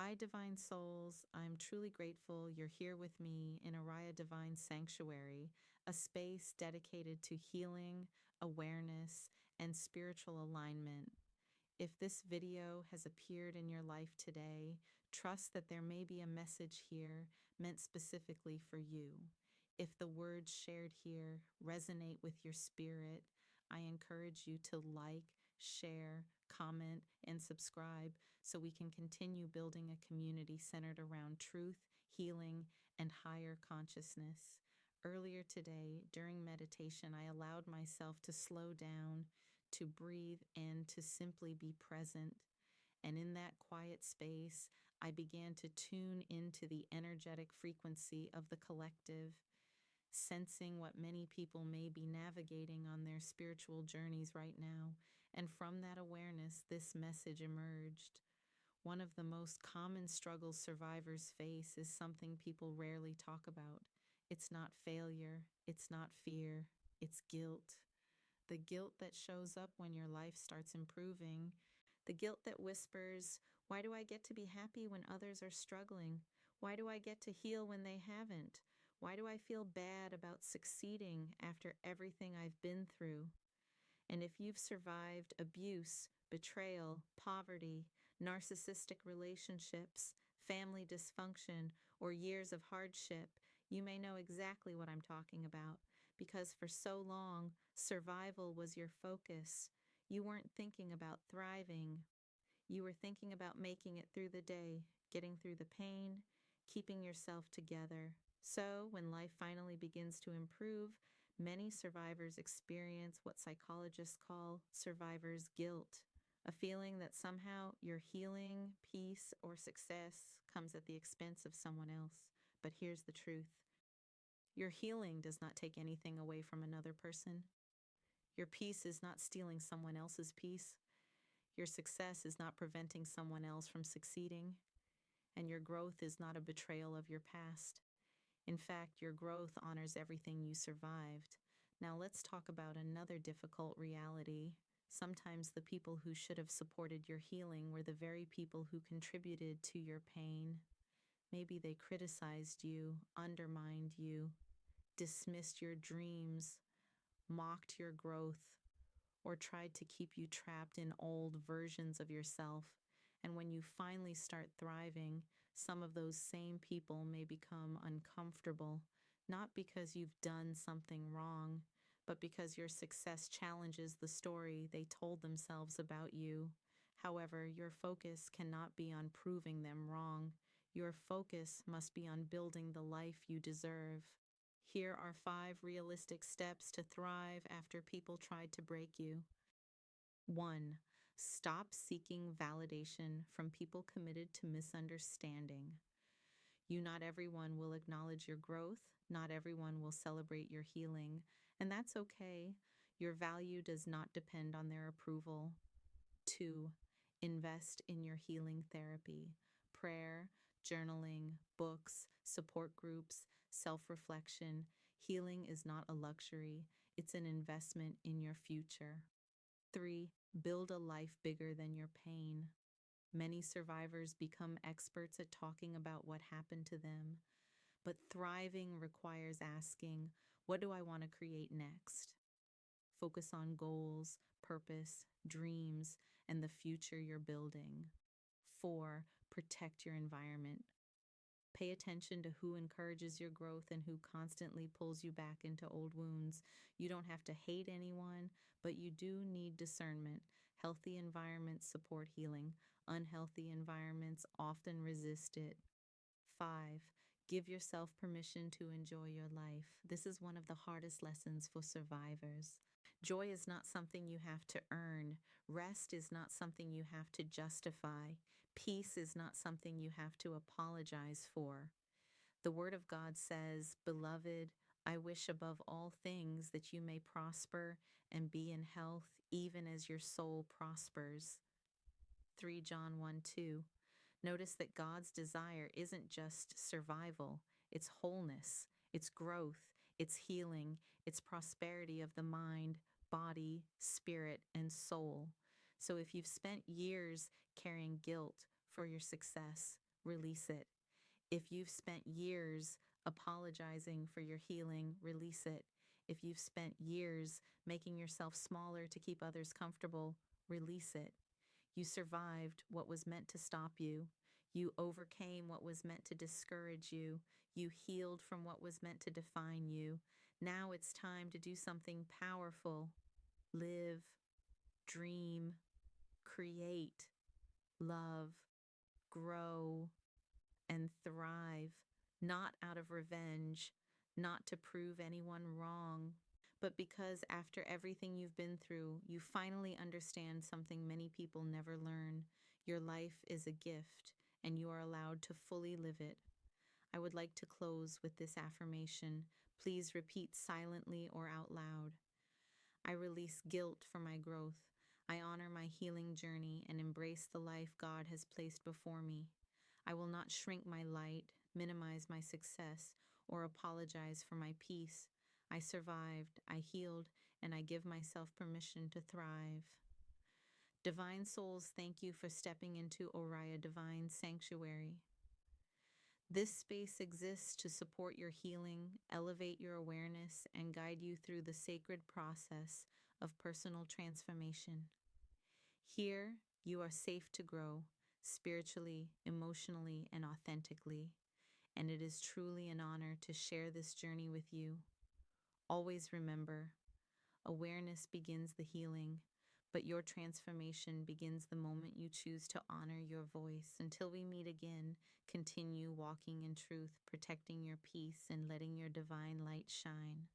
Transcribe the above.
Hi, Divine Souls. I'm truly grateful you're here with me in Oriah Divine Sanctuary, a space dedicated to healing, awareness, and spiritual alignment. If this video has appeared in your life today, trust that there may be a message here meant specifically for you. If the words shared here resonate with your spirit, I encourage you to like, share, comment, and subscribe so we can continue building a community centered around truth, healing, and higher consciousness. Earlier today, during meditation, I allowed myself to slow down, to breathe, and to simply be present. And in that quiet space, I began to tune into the energetic frequency of the collective, sensing what many people may be navigating on their spiritual journeys right now. And from that awareness, this message emerged. One of the most common struggles survivors face is something people rarely talk about. It's not failure, it's not fear, it's guilt. The guilt that shows up when your life starts improving, the guilt that whispers, "Why do I get to be happy when others are struggling? Why do I get to heal when they haven't? Why do I feel bad about succeeding after everything I've been through?" And if you've survived abuse, betrayal, poverty, narcissistic relationships, family dysfunction, or years of hardship, you may know exactly what I'm talking about, because for so long, survival was your focus. You weren't thinking about thriving. You were thinking about making it through the day, getting through the pain, keeping yourself together. So, when life finally begins to improve, many survivors experience what psychologists call survivor's guilt, a feeling that somehow your healing, peace, or success comes at the expense of someone else. But here's the truth: your healing does not take anything away from another person. Your peace is not stealing someone else's peace. Your success is not preventing someone else from succeeding. And your growth is not a betrayal of your past. In fact, your growth honors everything you survived. Now let's talk about another difficult reality. Sometimes the people who should have supported your healing were the very people who contributed to your pain. Maybe they criticized you, undermined you, dismissed your dreams, mocked your growth, or tried to keep you trapped in old versions of yourself. And when you finally start thriving, some of those same people may become uncomfortable, not because you've done something wrong, but because your success challenges the story they told themselves about you. However, your focus cannot be on proving them wrong. Your focus must be on building the life you deserve. Here are 5 realistic steps to thrive after people tried to break you. 1. Stop seeking validation from people committed to misunderstanding. Not everyone will acknowledge your growth. Not everyone will celebrate your healing. And that's okay. Your value does not depend on their approval. 2. Invest in your healing therapy. Prayer, journaling, books, support groups, self-reflection. Healing is not a luxury. It's an investment in your future. 3. Build a life bigger than your pain. Many survivors become experts at talking about what happened to them, but thriving requires asking, what do I want to create next? Focus on goals, purpose, dreams, and the future you're building. 4. Protect your environment. Pay attention to who encourages your growth and who constantly pulls you back into old wounds. You don't have to hate anyone, but you do need discernment. Healthy environments support healing. Unhealthy environments often resist it. 5. Give yourself permission to enjoy your life. This is one of the hardest lessons for survivors. Joy is not something you have to earn. Rest is not something you have to justify. Peace is not something you have to apologize for. The Word of God says, "Beloved, I wish above all things that you may prosper and be in health, even as your soul prospers." 3 John 1:2. Notice that God's desire isn't just survival, it's wholeness, it's growth, it's healing, it's prosperity of the mind, body, spirit, and soul. So if you've spent years carrying guilt for your success, release it. If you've spent years apologizing for your healing, release it. If you've spent years making yourself smaller to keep others comfortable, release it. You survived what was meant to stop you. You overcame what was meant to discourage you. You healed from what was meant to define you. Now it's time to do something powerful. Live, dream, create, love, grow, and thrive, not out of revenge, not to prove anyone wrong, but because after everything you've been through, you finally understand something many people never learn. Your life is a gift, and you are allowed to fully live it. I would like to close with this affirmation. Please repeat silently or out loud. I release guilt for my growth. I honor my healing journey and embrace the life God has placed before me. I will not shrink my light, minimize my success, or apologize for my peace. I survived, I healed, and I give myself permission to thrive. Divine souls, thank you for stepping into Oriah Divine Sanctuary. This space exists to support your healing, elevate your awareness, and guide you through the sacred process of personal transformation. Here, you are safe to grow spiritually, emotionally, and authentically, and it is truly an honor to share this journey with you. Always remember, awareness begins the healing, but your transformation begins the moment you choose to honor your voice. Until we meet again, continue walking in truth, protecting your peace, and letting your divine light shine.